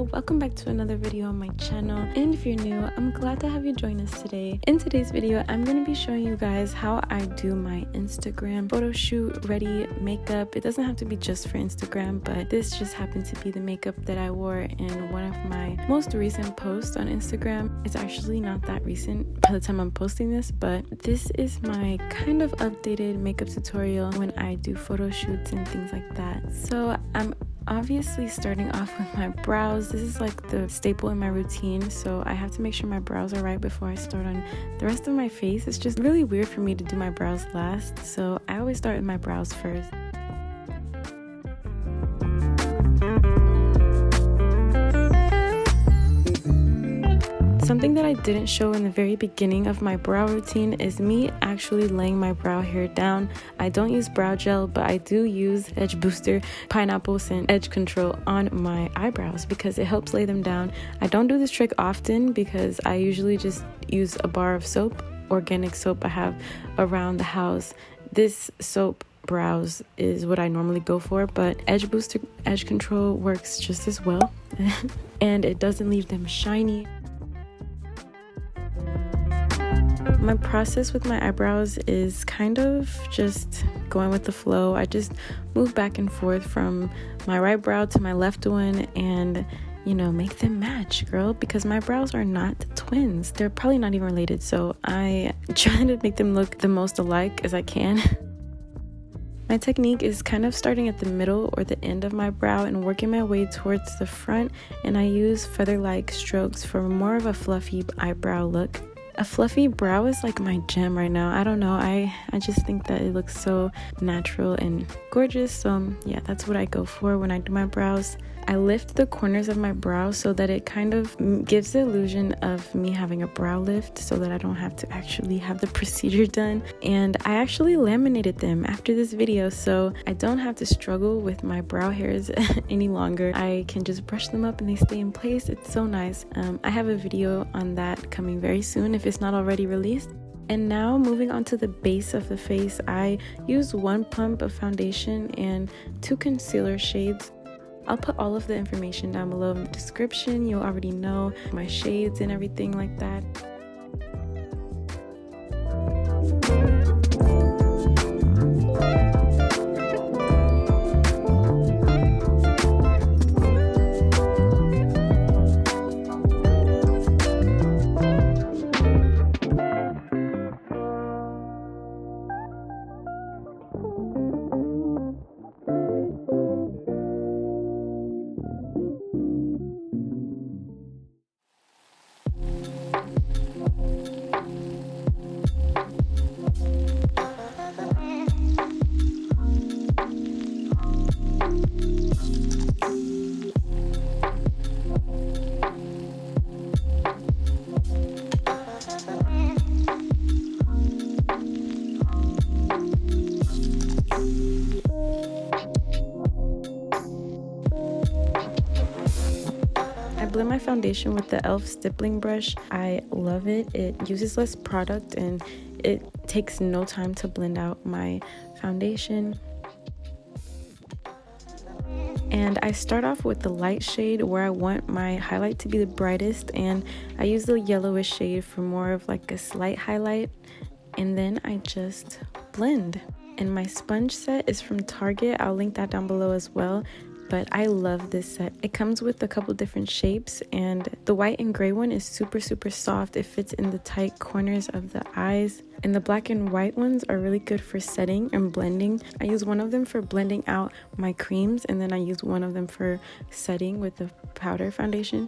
Welcome back to another video on my channel, and if you're new, I'm glad to have you join us today. In today's video, I'm going to be showing you guys how I do my Instagram photo shoot ready makeup. It doesn't have to be just for Instagram, but this just happened to be the makeup that I wore in one of my most recent posts on Instagram. It's actually not that recent by the time I'm posting this, but this is my kind of updated makeup tutorial when I do photo shoots and things like that. So I'm obviously starting off with my brows. This is like the staple in my routine, so I have to make sure my brows are right before I start on the rest of my face. It's just really weird for me to do my brows last, so I always start with my brows first. Something that I didn't show in the very beginning of my brow routine is me actually laying my brow hair down. I don't use brow gel, but I do use Edge Booster Pineapple Scent Edge Control on my eyebrows because it helps lay them down. I don't do this trick often because I usually just use a bar of soap, organic soap I have around the house. This soap brows is what I normally go for, but Edge Booster Edge Control works just as well and it doesn't leave them shiny. My process with my eyebrows is kind of just going with the flow. I just move back and forth from my right brow to my left one and, you know, make them match, girl, because my brows are not twins. They're probably not even related, so I try to make them look the most alike as I can. My technique is kind of starting at the middle or the end of my brow and working my way towards the front, and I use feather-like strokes for more of a fluffy eyebrow look. A fluffy brow is like my gem right now. I don't know, I just think that it looks so natural and gorgeous, so yeah, that's what I go for when I do my brows. I lift the corners of my brow so that it kind of gives the illusion of me having a brow lift so that I don't have to actually have the procedure done. And I actually laminated them after this video, so I don't have to struggle with my brow hairs any longer. I can just brush them up and they stay in place. It's so nice. I have a video on that coming very soon if it's not already released. And now moving on to the base of the face, I use 1 pump of foundation and 2 concealer shades. I'll put all of the information down below in the description. You'll already know my shades and everything like that. Blend my foundation with the e.l.f. stippling brush. I love it. It uses less product and it takes no time to blend out my foundation. And I start off with the light shade where I want my highlight to be the brightest, and I use the yellowish shade for more of like a slight highlight, and then I just blend. And my sponge set is from Target. I'll link that down below as well. But I love this set. It comes with a couple different shapes, and the white and gray one is super soft. It fits in the tight corners of the eyes, and the black and white ones are really good for setting and blending. I use one of them for blending out my creams, and then I use one of them for setting with the powder foundation.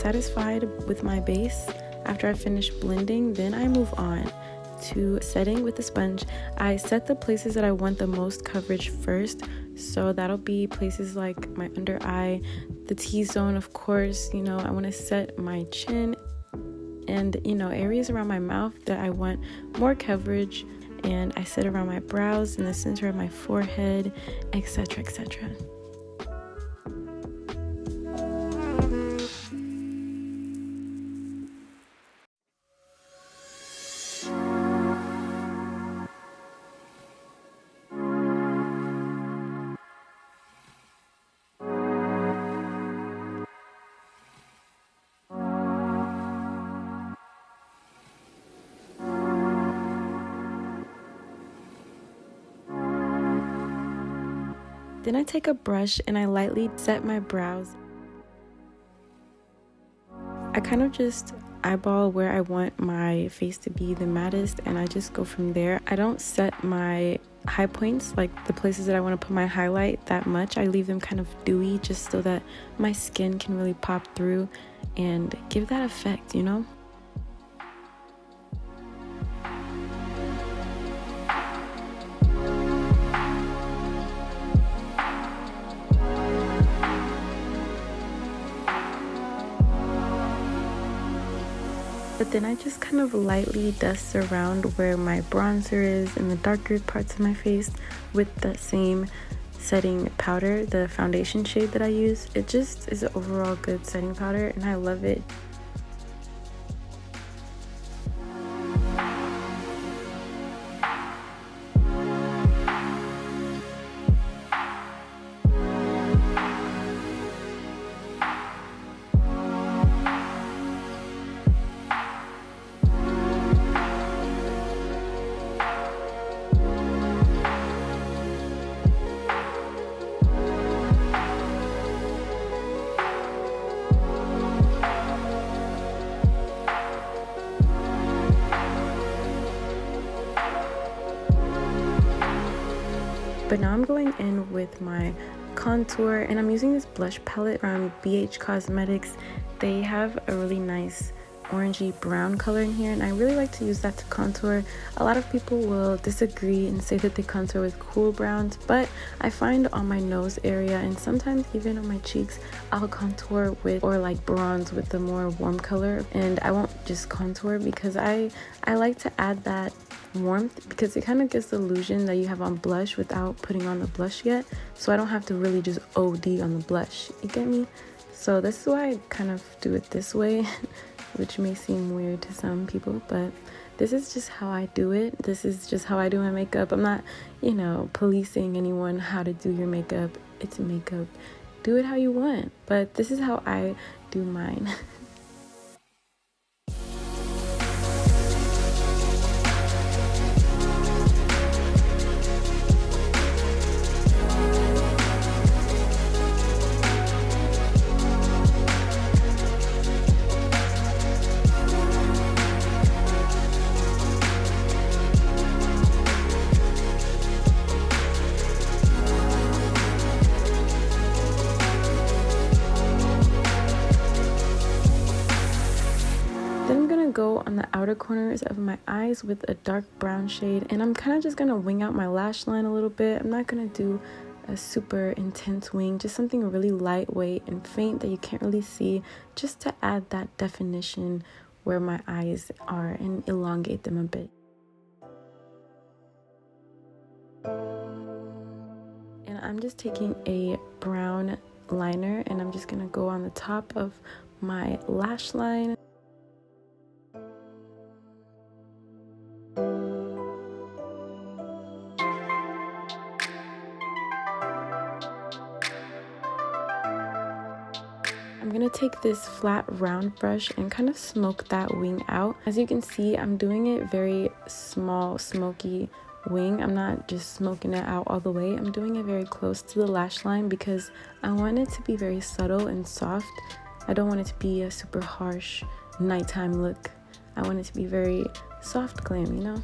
satisfied with my base, after I finish blending, then I move on to setting with the sponge. I set the places that I want the most coverage first, so that'll be places like my under eye, the T-zone, of course. You know, I want to set my chin and, you know, areas around my mouth that I want more coverage, and I set around my brows, in the center of my forehead, etc., etc. Then I take a brush and I lightly set my brows. I kind of just eyeball where I want my face to be the mattest, and I just go from there. I don't set my high points, like the places that I want to put my highlight, that much. I leave them kind of dewy just so that my skin can really pop through and give that effect, you know? But then I just kind of lightly dust around where my bronzer is and the darker parts of my face with that same setting powder, the foundation shade that I use. It just is an overall good setting powder and I love it. But now I'm going in with my contour, and I'm using this blush palette from BH Cosmetics. They have a really nice orangey brown color in here, and I really like to use that to contour. A lot of people will disagree and say that they contour with cool browns, but I find on my nose area and sometimes even on my cheeks, I'll contour with, or like bronze with the more warm color, and I won't just contour because I like to add that warmth, because it kind of gives the illusion that you have on blush without putting on the blush yet, so I don't have to really just OD on the blush, you get me? So this is why I kind of do it this way which may seem weird to some people, but this is just how I do it. This is just how I do my makeup. I'm not, you know, policing anyone how to do your makeup. It's makeup. Do it how you want, but this is how I do mine. Go on the outer corners of my eyes with a dark brown shade, and I'm kind of just gonna wing out my lash line a little bit. I'm not gonna do a super intense wing, just something really lightweight and faint that you can't really see, just to add that definition where my eyes are and elongate them a bit. And I'm just taking a brown liner and I'm just gonna go on the top of my lash line. I'm gonna take this flat round brush and kind of smoke that wing out. As you can see, I'm doing it very small, smoky wing. I'm not just smoking it out all the way. I'm doing it very close to the lash line because I want it to be very subtle and soft. I don't want it to be a super harsh nighttime look. I want it to be very soft glam, you know?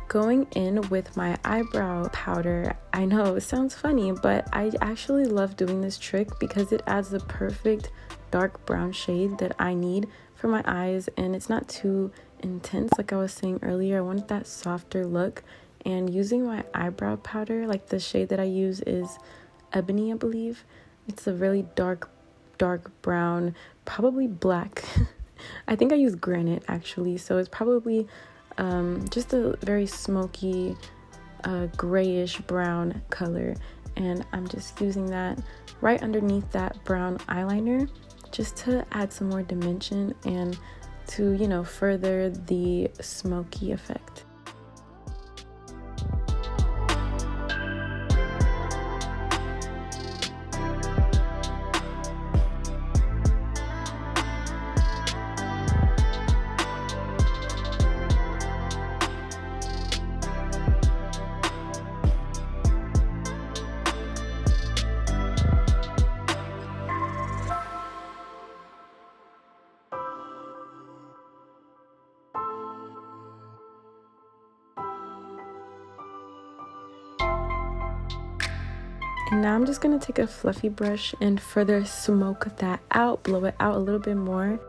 Going in with my eyebrow powder. I know it sounds funny, but I actually love doing this trick because it adds the perfect dark brown shade that I need for my eyes, and it's not too intense like I was saying earlier. I wanted that softer look, and using my eyebrow powder, like the shade that I use is Ebony, I believe. It's a really dark brown, probably black. I think I use Granite actually, so it's probably just a very smoky grayish brown color, and I'm just using that right underneath that brown eyeliner just to add some more dimension and to, you know, further the smoky effect. And now I'm just going to take a fluffy brush and further smoke that out, blow it out a little bit more,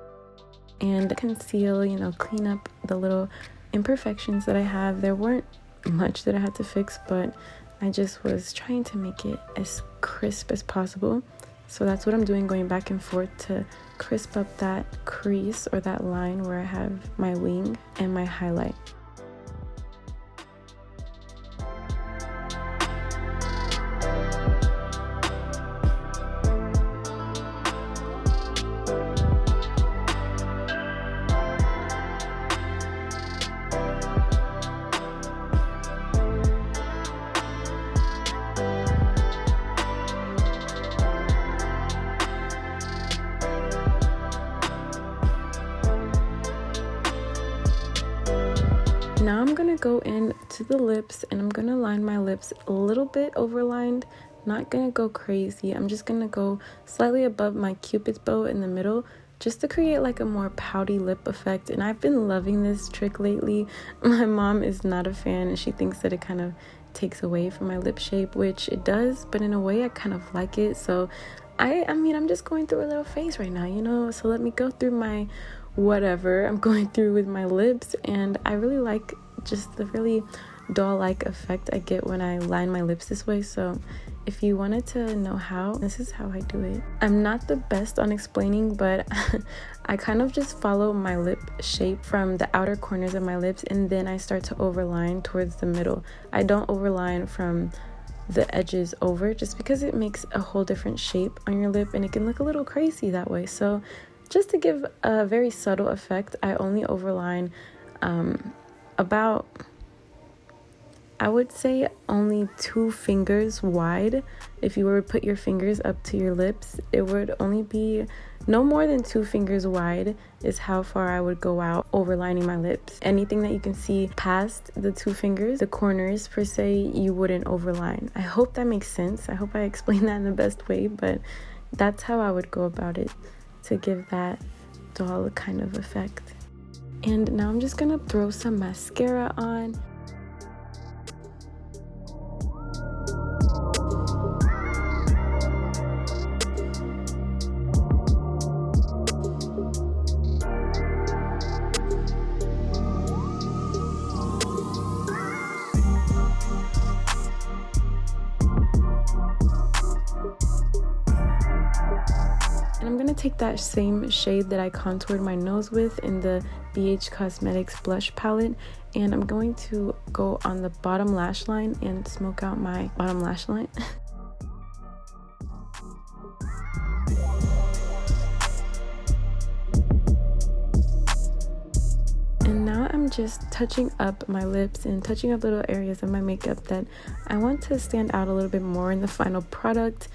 and conceal, you know, clean up the little imperfections that I have. There weren't much that I had to fix, but I just was trying to make it as crisp as possible. So that's what I'm doing, going back and forth to crisp up that crease or that line where I have my wing and my highlight. Now I'm gonna go in to the lips and I'm gonna line my lips a little bit overlined, not gonna go crazy. I'm just gonna go slightly above my cupid's bow in the middle just to create like a more pouty lip effect. And I've been loving this trick lately. My mom is not a fan and she thinks that it kind of takes away from my lip shape, which it does, but in a way I kind of like it. So I mean, I'm just going through a little phase right now, you know, so let me go through my whatever I'm going through with my lips, and I really like just the really doll-like effect I get when I line my lips this way. So if you wanted to know how, this is how I do it. I'm not the best on explaining, but I kind of just follow my lip shape from the outer corners of my lips, and then I start to overline towards the middle. I don't overline from the edges over, just because it makes a whole different shape on your lip and it can look a little crazy that way. So just to give a very subtle effect, I only overline about, I would say, only 2 fingers wide. If you were to put your fingers up to your lips, it would only be no more than 2 fingers wide is how far I would go out overlining my lips. Anything that you can see past the 2 fingers, the corners per se, you wouldn't overline. I hope that makes sense. I hope I explained that in the best way, but that's how I would go about it to give that doll kind of effect. And now I'm just gonna throw some mascara on. And I'm gonna take that same shade that I contoured my nose with in the BH Cosmetics blush palette, and I'm going to go on the bottom lash line and smoke out my bottom lash line. And now I'm just touching up my lips and touching up little areas of my makeup that I want to stand out a little bit more in the final product.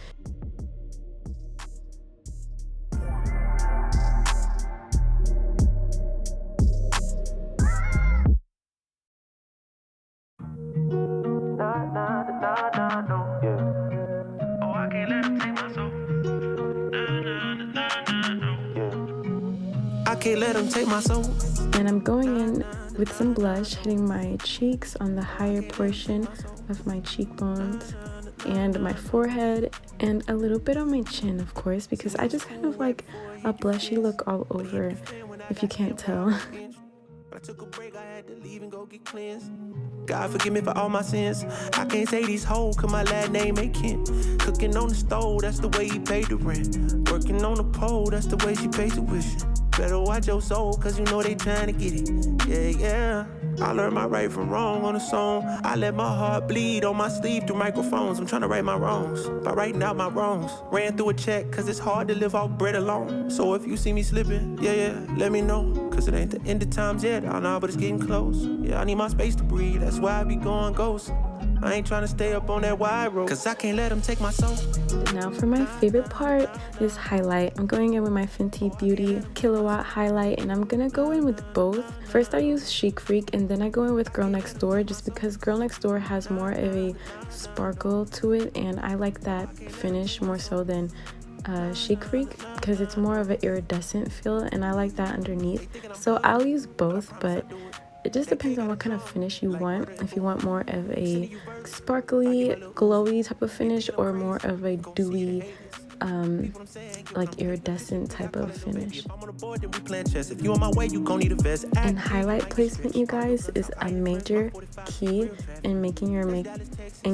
Can't let them take my soul. And I'm going in with some blush, hitting my cheeks on the higher portion of my cheekbones and my forehead, and a little bit on my chin, of course, because I just kind of like a blushy look all over, if you can't tell. I took a break, I had to leave and go get cleansed. God forgive me for all my sins. I can't say these hoes, cause my last name ain't Ken. Cooking on the stove, that's the way he paid the rent. Working on the pole, that's the way she paid tuition. Better watch your soul, cause you know they trying to get it. Yeah, yeah. I learned my right from wrong on a song. I let my heart bleed on my sleeve through microphones. I'm trying to right my wrongs by writing out my wrongs. Ran through a check, cause it's hard to live off bread alone. So if you see me slipping, yeah, let me know. Cause it ain't the end of times yet, I know, but it's getting close. Yeah, I need my space to breathe, that's why I be going ghost. I ain't trying to stay up on that wide road, cause I can't let them take my soul. Now for my favorite part, this highlight. I'm going in with my Fenty Beauty Kilowatt highlight, and I'm gonna go in with both. First I use Chic Freak, and then I go in with Girl Next Door, just because Girl Next Door has more of a sparkle to it, and I like that finish more so than Chic Freak, because it's more of an iridescent feel, and I like that underneath. So I'll use both, but it just depends on what kind of finish you want. If you want more of a sparkly, glowy type of finish, or more of a dewy, like iridescent type of finish. And highlight placement, you guys, is a major key in making your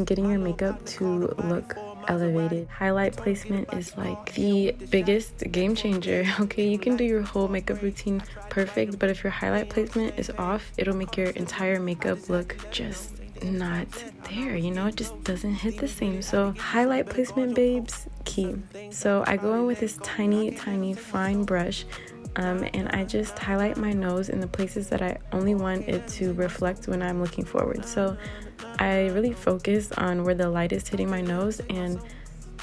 getting your makeup to look elevated. Highlight placement is like the biggest game changer. Okay, you can do your whole makeup routine perfect, but if your highlight placement is off, it'll make your entire makeup look just not there, you know, it just doesn't hit the same. So highlight placement, babes, key. So I go in with this tiny fine brush, and I just highlight my nose in the places that I only want it to reflect when I'm looking forward. So I really focus on where the light is hitting my nose, and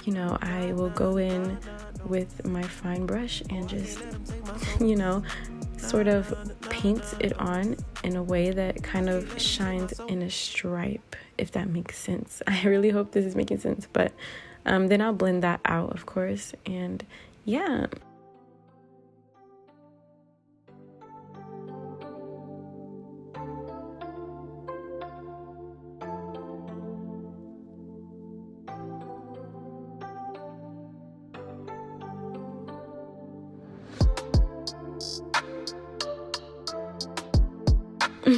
you know, I will go in with my fine brush and just, you know, sort of paints it on in a way that kind of shines in a stripe, if that makes sense. I really hope this is making sense, but then I'll blend that out, of course, and yeah.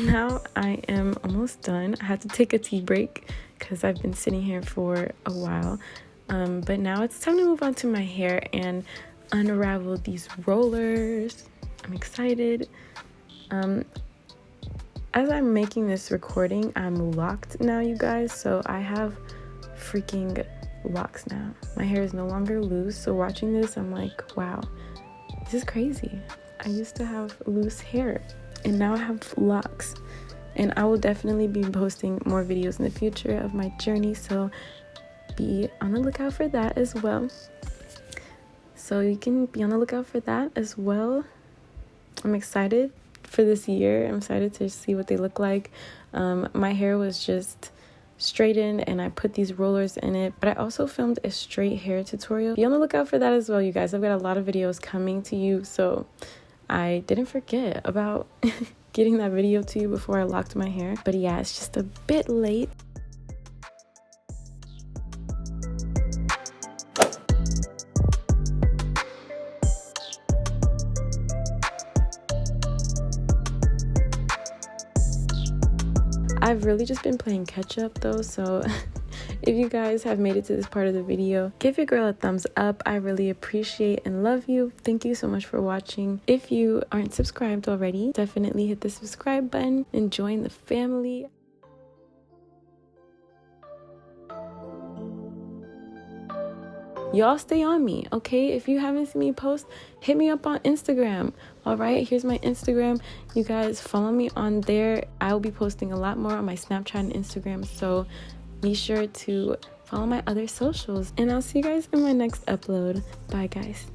Now I am almost done. I had to take a tea break because I've been sitting here for a while, but now it's time to move on to my hair and unravel these rollers. I'm excited. As I'm making this recording, I'm locked now, you guys, so I have freaking locks now. My hair is no longer loose, so watching this, I'm like, wow, this is crazy. I used to have loose hair, and now I have locks. And I will definitely be posting more videos in the future of my journey, so be on the lookout for that as well. So you can be on the lookout for that as well. I'm excited for this year. I'm excited to see what they look like. My hair was just straightened and I put these rollers in it, but I also filmed a straight hair tutorial. Be on the lookout for that as well, you guys. I've got a lot of videos coming to you, so I didn't forget about getting that video to you before I locked my hair. But yeah, it's just a bit late. I've really just been playing catch up though, so if you guys have made it to this part of the video, give your girl a thumbs up. I really appreciate and love you. Thank you so much for watching. If you aren't subscribed already, definitely hit the subscribe button and join the family. Y'all stay on me, okay? If you haven't seen me post, hit me up on Instagram. All right, here's my Instagram. You guys follow me on there. I'll be posting a lot more on my Snapchat and Instagram, so be sure to follow my other socials. And I'll see you guys in my next upload. Bye, guys.